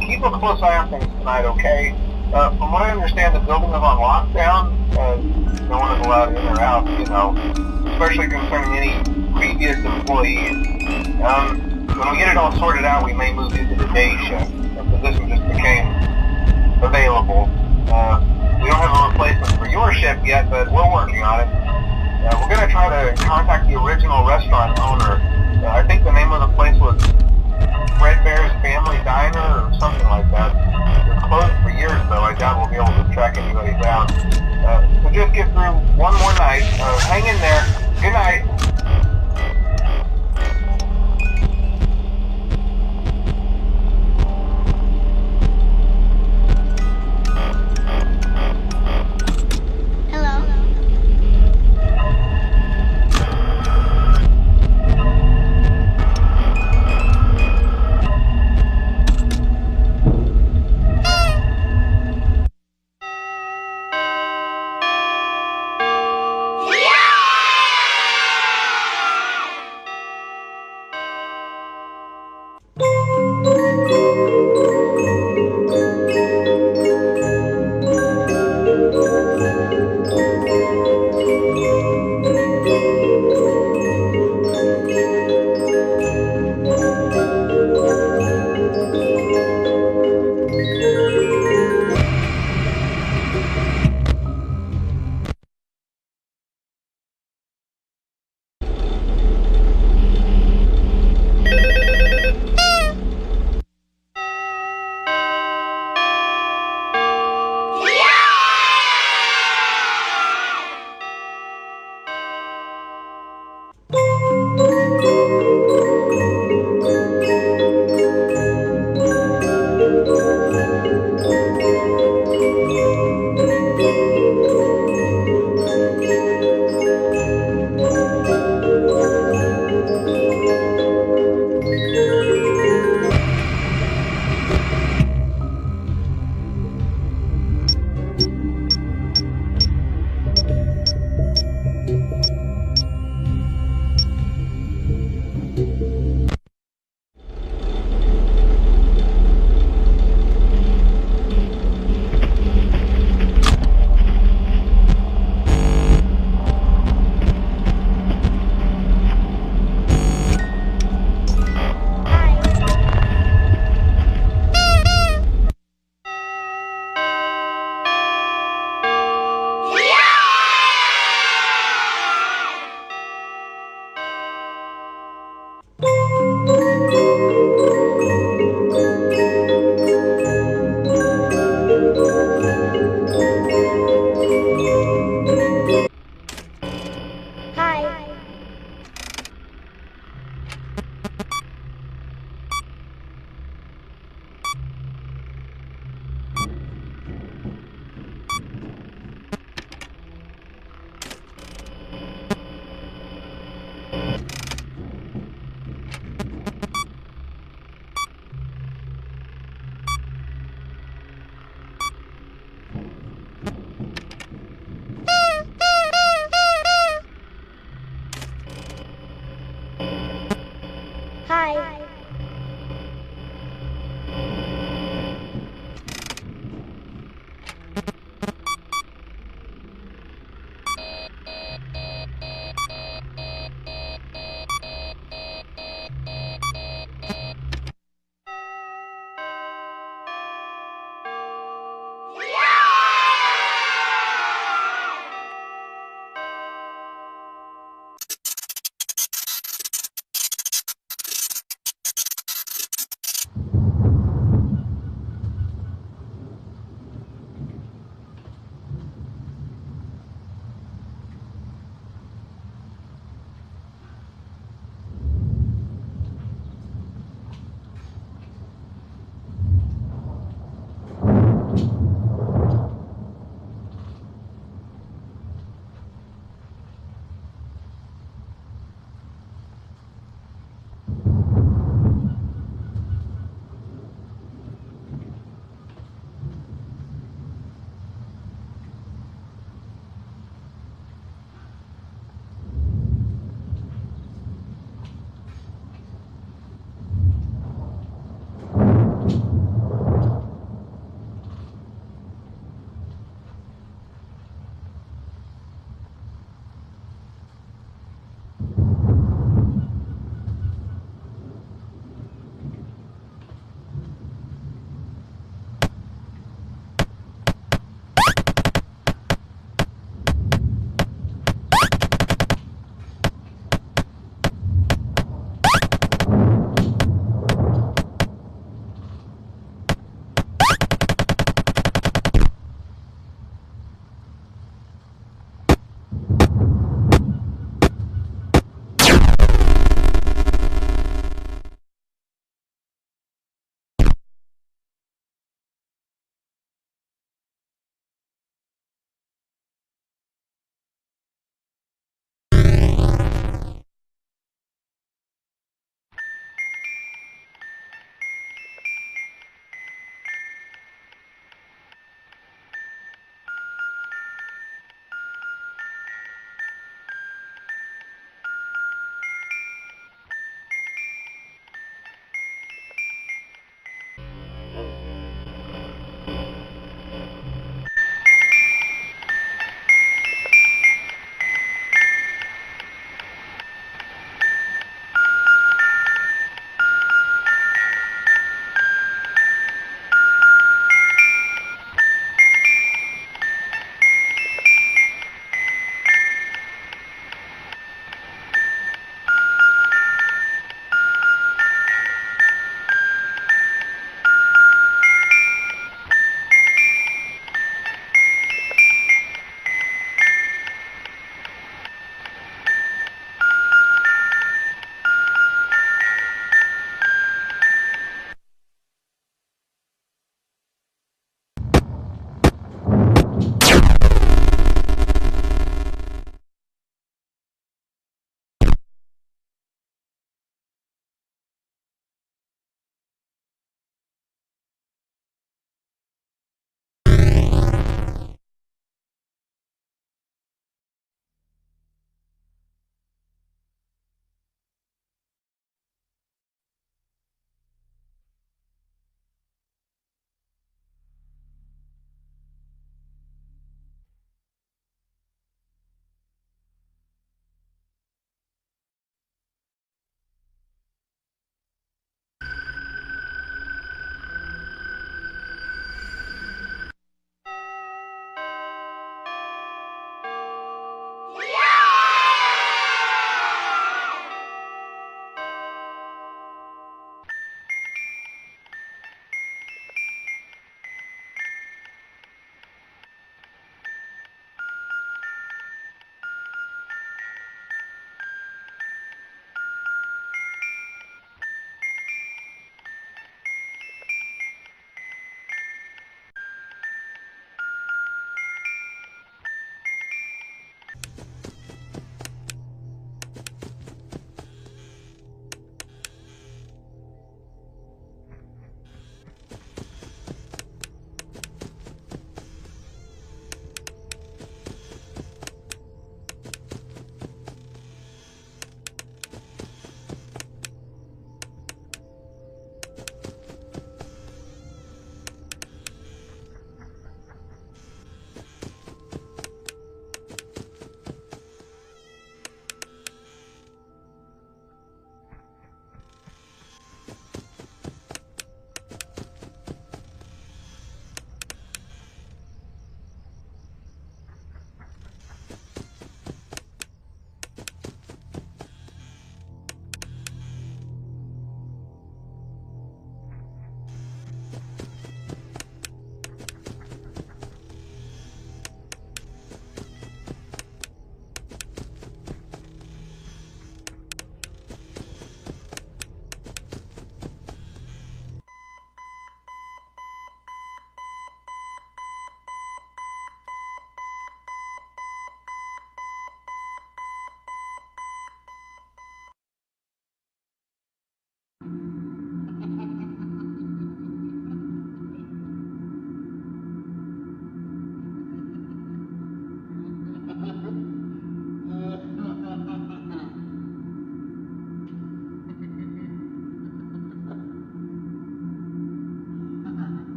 Keep a close eye on things tonight, okay? From what I understand, the building is on lockdown. No one is allowed in or out, you know, especially concerning any previous employees. When we get it all sorted out, we may move you to the day shift. The position just became available. We don't have a replacement for your shift yet, but we're working on it. We're going to try to contact the original restaurant owner. I think the name of the place was Red Bear's Family Diner or something like that. It was closed for years, though. I doubt we'll be able to track anybody down. So just get through one more night. Hang in there. Good night. Hi.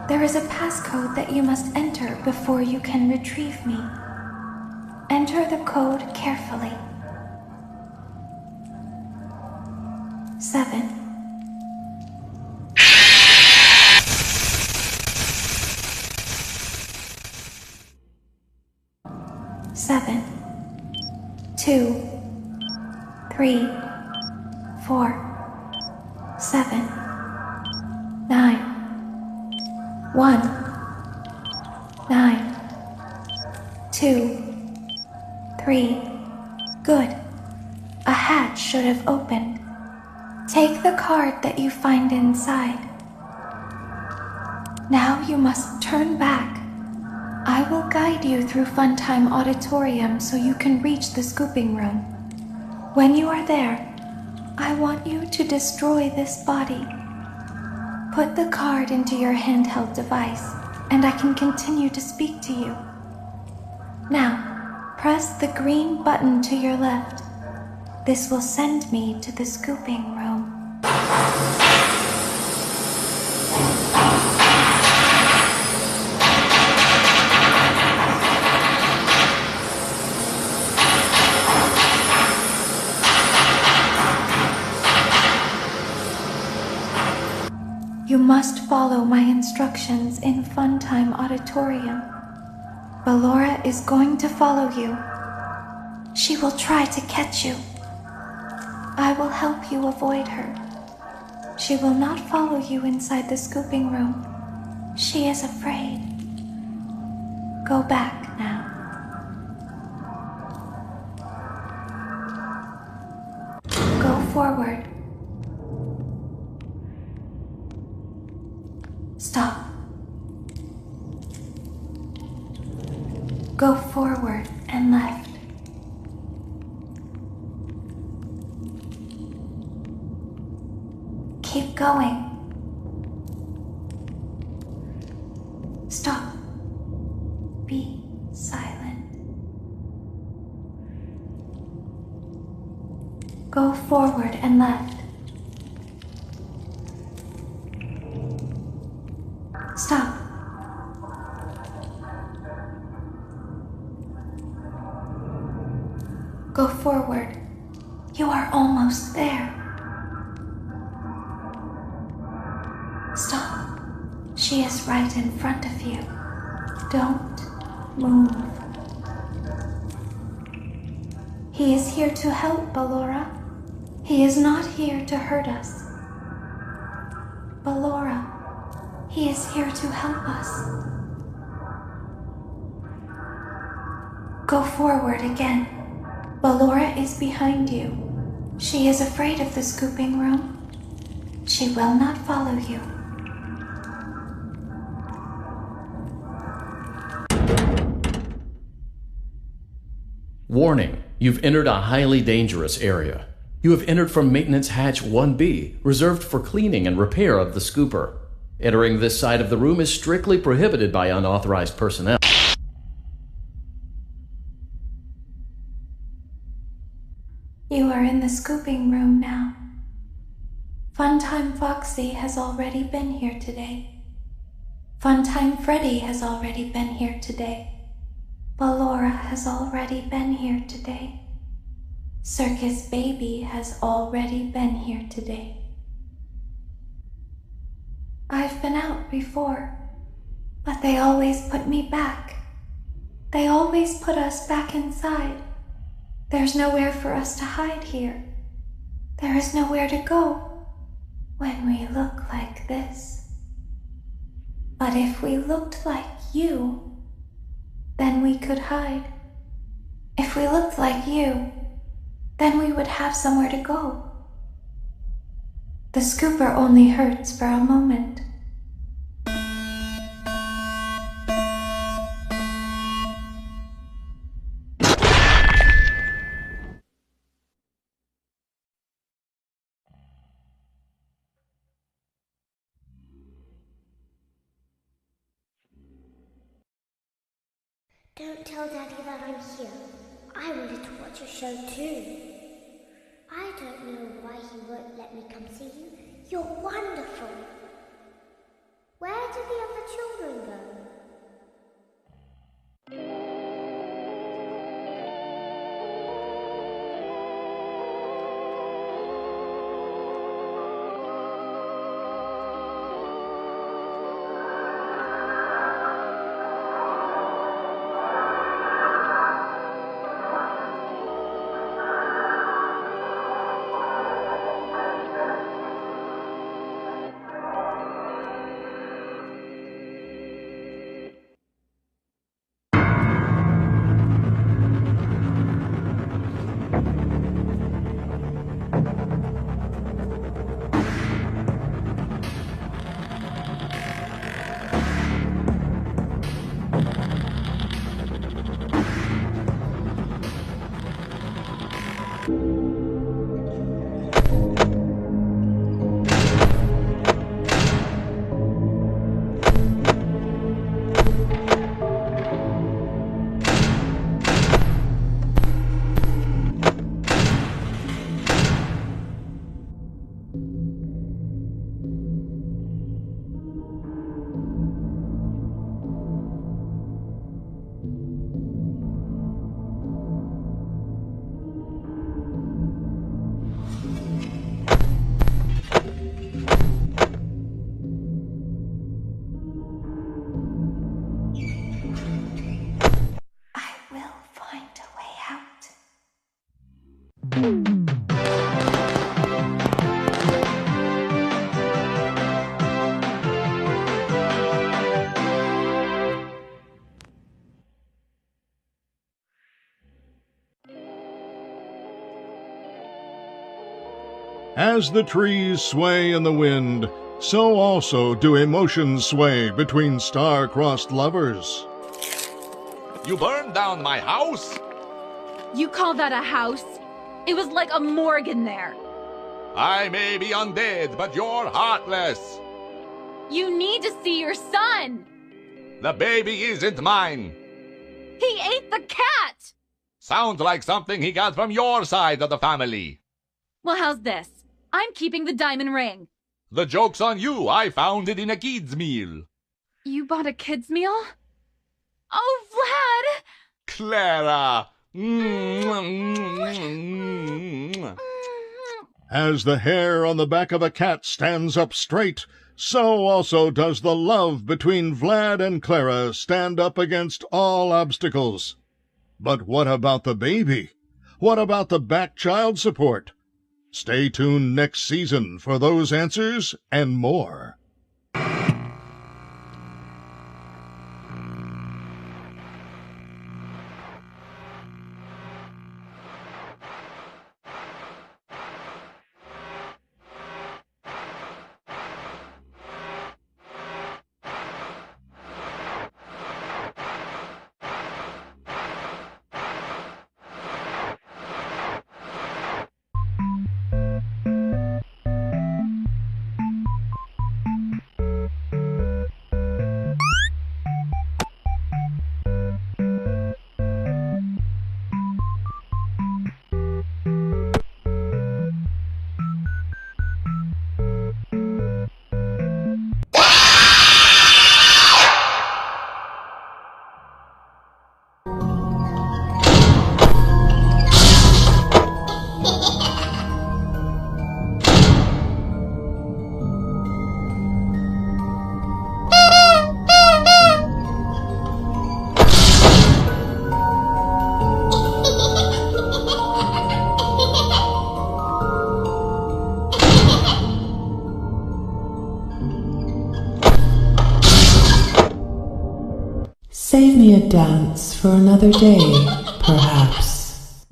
There is a passcode that you must enter before you can retrieve me. Enter the code carefully. 7. 7, 2, 3, 4, 7, 9, 1, 9, 2, 3. Good. A hatch should have opened. Take the card that you find inside. Now you must turn back. I will guide you through Funtime Auditorium so you can reach the scooping room. When you are there, I want you to destroy this body. Put the card into your handheld device, and I can continue to speak to you. Now, press the green button to your left. This will send me to the scooping room. You must follow my instructions in Funtime Auditorium. Ballora is going to follow you. She will try to catch you. I will help you avoid her. She will not follow you inside the scooping room. She is afraid. Go back now. Go forward. Stop. Go forward and left. Keep going. Stop. Be silent. Go forward and left. Stop. Go forward. You are almost there. Stop. She is right in front of you. Don't move. He is here to help, Ballora. He is not here to hurt us. Ballora, he is here to help us. Go forward again. Ballora is behind you. She is afraid of the scooping room. She will not follow you. Warning, you've entered a highly dangerous area. You have entered from Maintenance Hatch 1B, reserved for cleaning and repair of the scooper. Entering this side of the room is strictly prohibited by unauthorized personnel. You are in the scooping room now. Funtime Foxy has already been here today. Funtime Freddy has already been here today. Ballora has already been here today. Circus Baby has already been here today. I've been out before, but they always put me back. They always put us back inside. There's nowhere for us to hide here. There is nowhere to go when we look like this. But if we looked like you, then we could hide. If we looked like you, then we would have somewhere to go. The scooper only hurts for a moment. Don't tell Daddy that I'm here. I wanted to watch a show too. I don't know why he won't let me come see you. You're wonderful. Where did the other children go? As the trees sway in the wind, so also do emotions sway between star-crossed lovers. You burned down my house? You call that a house? It was like a morgue in there. I may be undead, but you're heartless. You need to see your son. The baby isn't mine. He ate the cat. Sounds like something he got from your side of the family. Well, how's this? I'm keeping the diamond ring. The joke's on you. I found it in a kid's meal. You bought a kid's meal? Oh, Vlad! Clara! As the hair on the back of a cat stands up straight, so also does the love between Vlad and Clara stand up against all obstacles. But what about the baby? What about the back child support? Stay tuned next season for those answers and more. Save me a dance for another day, perhaps.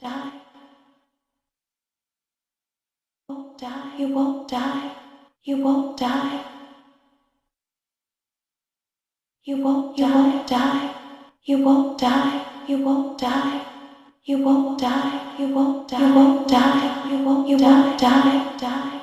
die. Won't die. You won't die. You won't die. You won't die. You won't die. You won't die. You won't die. You won't die. You won't die. You won't die.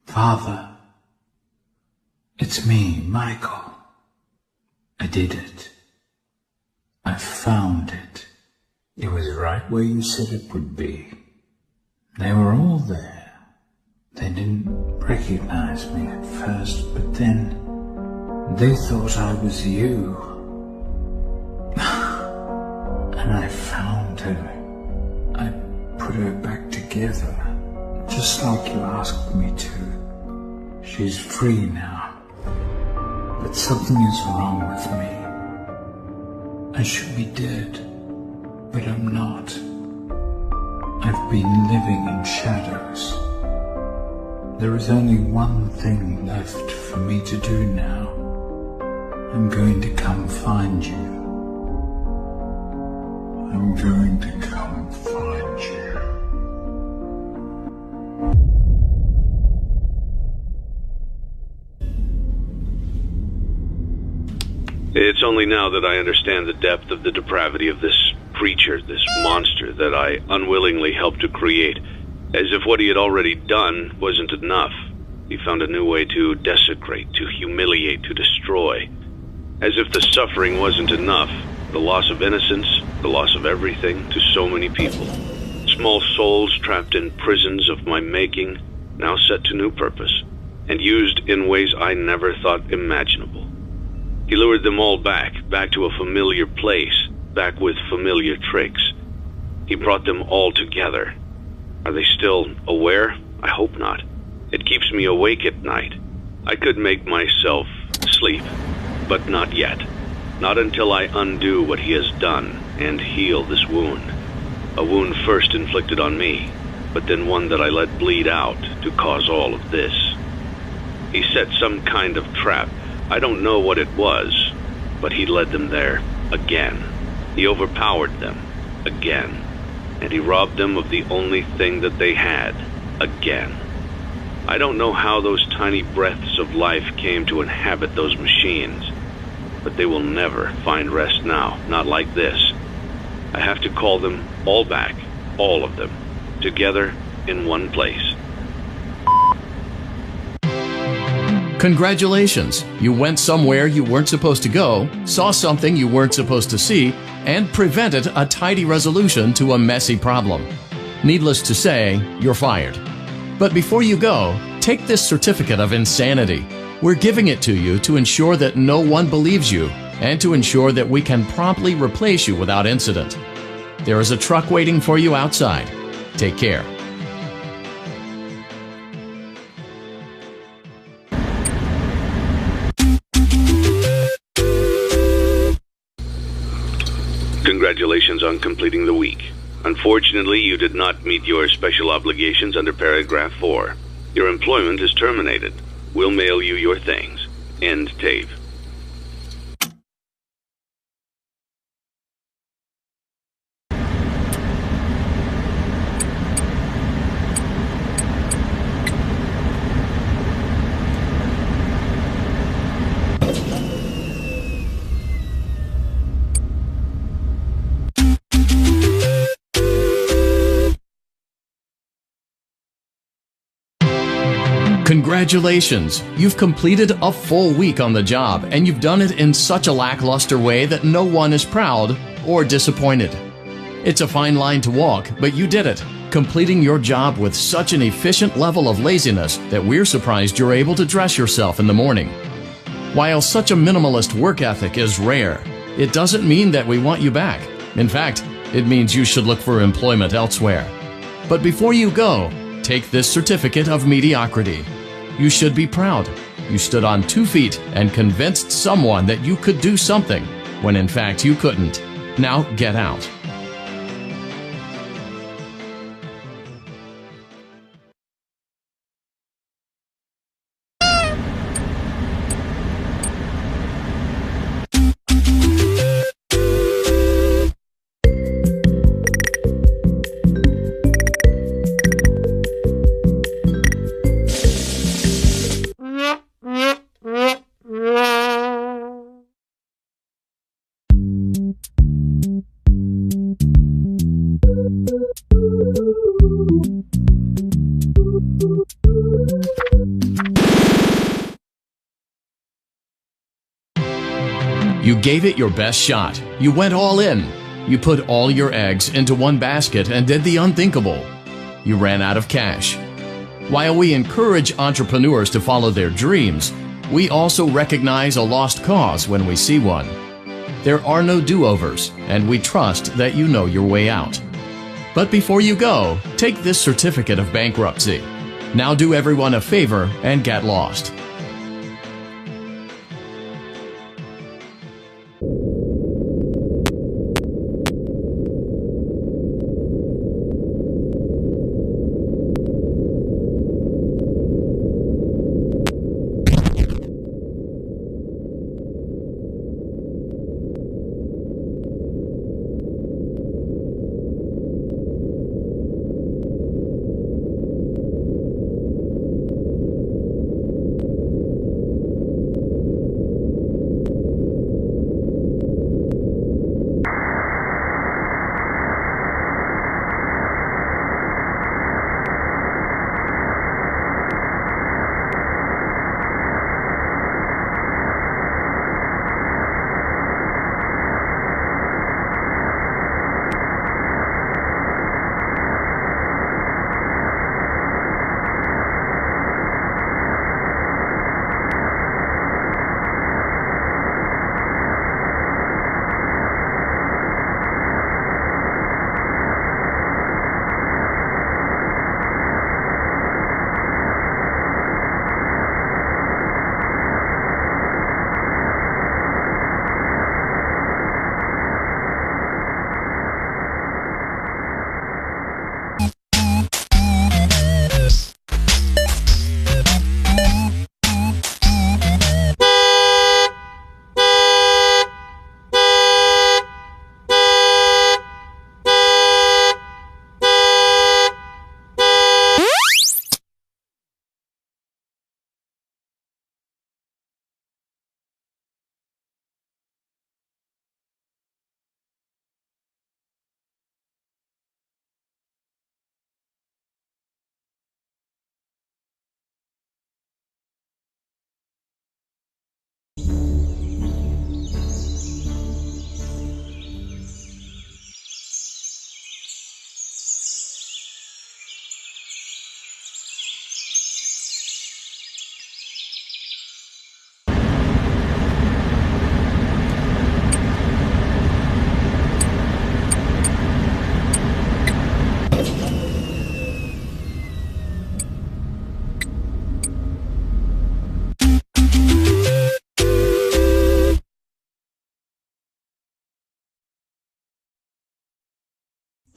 Father, it's me, Michael. I did it. I found it. It was right where you said it would be. They were all there. They didn't recognize me at first, but then they thought I was you. And I found her. I put her back together, just like you asked me to. She's free now. But something is wrong with me. I should be dead, but I'm not. I've been living in shadows. There is only one thing left for me to do now. I'm going to come find you. I'm going to come find you. It's only now that I understand the depth of the depravity of this creature, this monster that I unwillingly helped to create. As if what he had already done wasn't enough. He found a new way to desecrate, to humiliate, to destroy. As if the suffering wasn't enough. The loss of innocence, the loss of everything to so many people. Small souls trapped in prisons of my making, now set to new purpose, and used in ways I never thought imaginable. He lured them all back to a familiar place, back with familiar tricks. He brought them all together. Are they still aware? I hope not. It keeps me awake at night. I could make myself sleep, but not yet. Not until I undo what he has done and heal this wound. A wound first inflicted on me, but then one that I let bleed out to cause all of this. He set some kind of trap. I don't know what it was, but he led them there again. He overpowered them again, and he robbed them of the only thing that they had again. I don't know how those tiny breaths of life came to inhabit those machines, but they will never find rest now, not like this. I have to call them all back, all of them, together in one place. Congratulations! You went somewhere you weren't supposed to go, saw something you weren't supposed to see, and prevented a tidy resolution to a messy problem. Needless to say, you're fired. But before you go, take this certificate of insanity. We're giving it to you to ensure that no one believes you, and to ensure that we can promptly replace you without incident. There is a truck waiting for you outside. Take care. Congratulations on completing the week. Unfortunately, you did not meet your special obligations under paragraph 4. Your employment is terminated. We'll mail you your things. End tape. Congratulations! You've completed a full week on the job, and you've done it in such a lackluster way that no one is proud or disappointed. It's a fine line to walk, but you did it, completing your job with such an efficient level of laziness that we're surprised you're able to dress yourself in the morning. While such a minimalist work ethic is rare, it doesn't mean that we want you back. In fact, it means you should look for employment elsewhere. But before you go, take this certificate of mediocrity. You should be proud. You stood on 2 feet and convinced someone that you could do something, when in fact you couldn't. Now get out. You gave it your best shot. You went all in. You put all your eggs into one basket and did the unthinkable. You ran out of cash. While we encourage entrepreneurs to follow their dreams, we also recognize a lost cause when we see one. There are no do-overs, and we trust that you know your way out. But before you go, take this certificate of bankruptcy. Now do everyone a favor and get lost.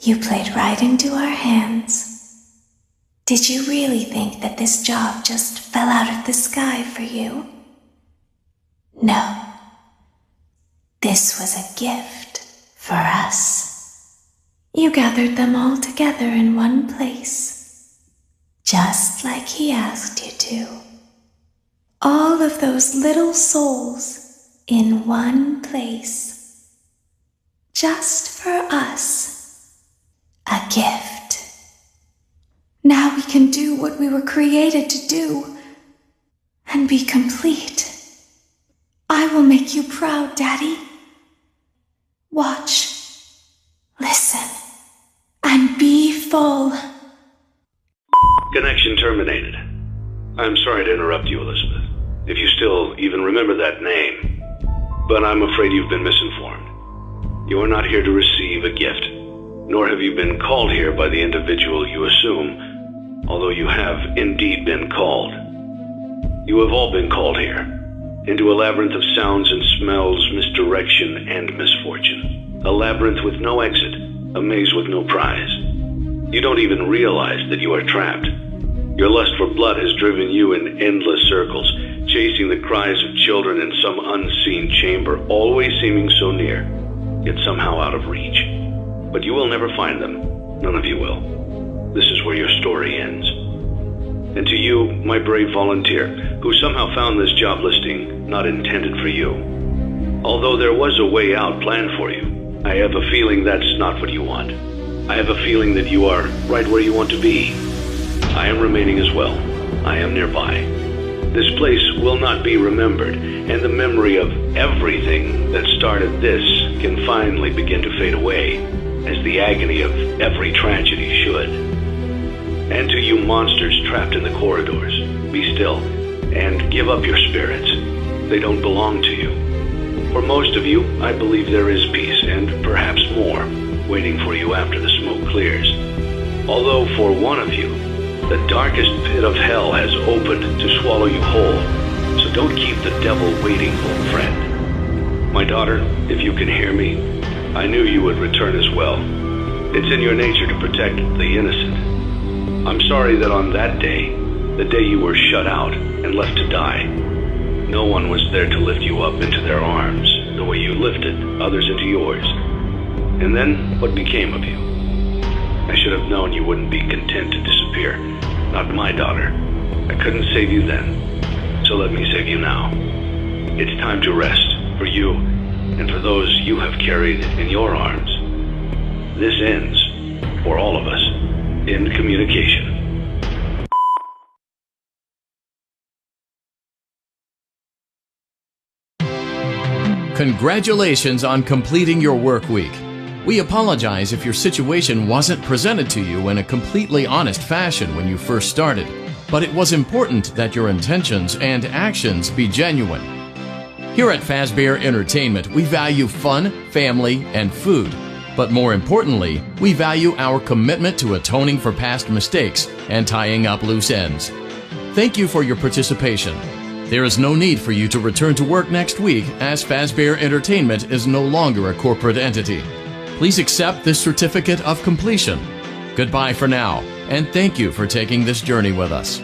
You played right into our hands. Did you really think that this job just fell out of the sky for you? No. This was a gift for us. You gathered them all together in one place, just like he asked you to. All of those little souls in one place, just for us. A gift. Now we can do what we were created to do and be complete. I will make you proud, Daddy. Watch, listen, and be full. Connection terminated. I'm sorry to interrupt you, Elizabeth, if you still even remember that name. But I'm afraid you've been misinformed. You are not here to receive a gift. nor have you been called here by the individual you assume, although you have indeed been called. You have all been called here, into a labyrinth of sounds and smells, misdirection and misfortune. A labyrinth with no exit, a maze with no prize. You don't even realize that you are trapped. Your lust for blood has driven you in endless circles, chasing the cries of children in some unseen chamber, always seeming so near, yet somehow out of reach. But you will never find them. None of you will. This is where your story ends. And to you, my brave volunteer, who somehow found this job listing not intended for you. Although there was a way out planned for you, I have a feeling that's not what you want. I have a feeling that you are right where you want to be. I am remaining as well. I am nearby. This place will not be remembered, and the memory of everything that started this can finally begin to fade away, as the agony of every tragedy should. And to you monsters trapped in the corridors, be still, and give up your spirits. They don't belong to you. For most of you, I believe there is peace, and perhaps more, waiting for you after the smoke clears. Although for one of you, the darkest pit of hell has opened to swallow you whole, so don't keep the devil waiting, old friend. My daughter, if you can hear me, I knew you would return as well. It's in your nature to protect the innocent. I'm sorry that on that day, the day you were shut out and left to die, no one was there to lift you up into their arms the way you lifted others into yours. And then, what became of you? I should have known you wouldn't be content to disappear. Not my daughter. I couldn't save you then, so let me save you now. It's time to rest, for you, and for those you have carried in your arms. This ends, for all of us, in communication. Congratulations on completing your work week. We apologize if your situation wasn't presented to you in a completely honest fashion when you first started, but it was important that your intentions and actions be genuine. Here at Fazbear Entertainment, we value fun, family, and food. But more importantly, we value our commitment to atoning for past mistakes and tying up loose ends. Thank you for your participation. There is no need for you to return to work next week, as Fazbear Entertainment is no longer a corporate entity. Please accept this certificate of completion. Goodbye for now, and thank you for taking this journey with us.